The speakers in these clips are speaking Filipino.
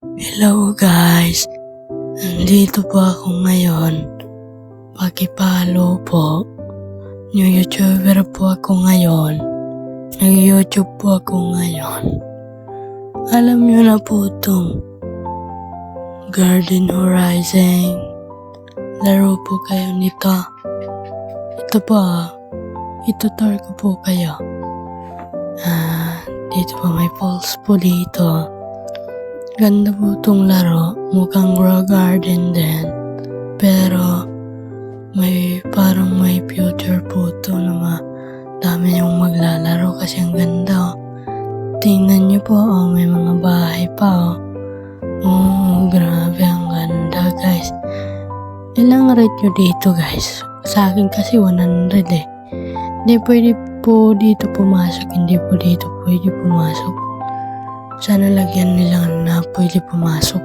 Hello guys, nandito po ako ngayon. Paki-follow po. New YouTuber po ako ngayon. Nag-YouTube po ako ngayon. Alam nyo na po itong Garden Horizon. Laro po kayo nito. Ito po, itutur ko po kayo. Dito po may falls po dito. Ganda po itong laro, mukhang grow garden din. Pero parang may future po ito na dami yung maglalaro kasi ang ganda. Tingnan nyo po, may mga bahay pa. Grabe ang ganda guys. Ilang rate nyo dito guys? Sa akin kasi 100 eh. Hindi pwede po dito pumasok, hindi po dito pwede pumasok. Sana lagyan nila na pwede pumasok.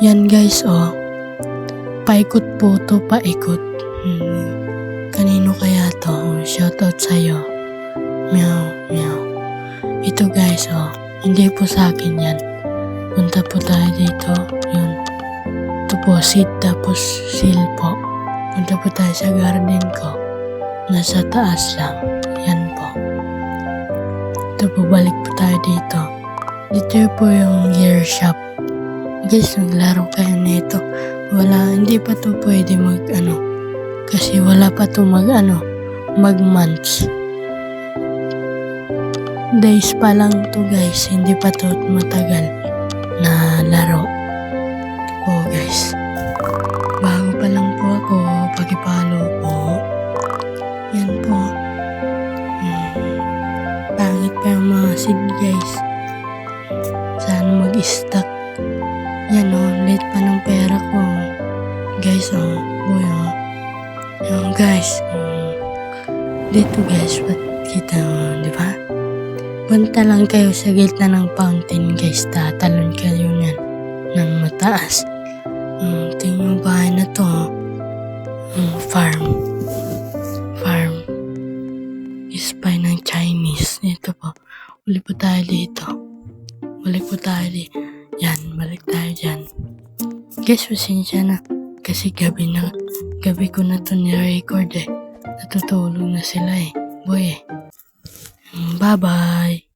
Yan guys, paikot po to, paikot. Kanino kaya to? Shoutout sa'yo. Meow, meow. Ito guys, hindi po sa akin yan. Punta po tayo dito. Yun. Ito po, seed tapos seal po. Punta po tayo sa garden ko. Nasa taas lang. Yan po. Ito po, balik po tayo dito. Dito po yung gear shop. Guys, naglaro kayo nito. Hindi pa to pwede kasi wala pa to mag months. Days pa lang to guys, hindi pa to matagal na laro. Guys, bago pa lang po ako, paki-follow po. Yan po. Pangit pa yung mga seed guys. Sana mag-stack. Yan late pa ng pera ko. Guys, Yung guys, dito guys, kita di ba? Punta lang kayo sa gitna ng fountain guys, tatalon kayo niyan ng mataas. Tingnan yung bahay na to, farm spy ng Chinese. Ito po, uli po tayo dito. Balik tayo dyan. Guys, pasensya na. Kasi gabi ko na to ni-record eh. Natutulog na sila eh. Bye bye.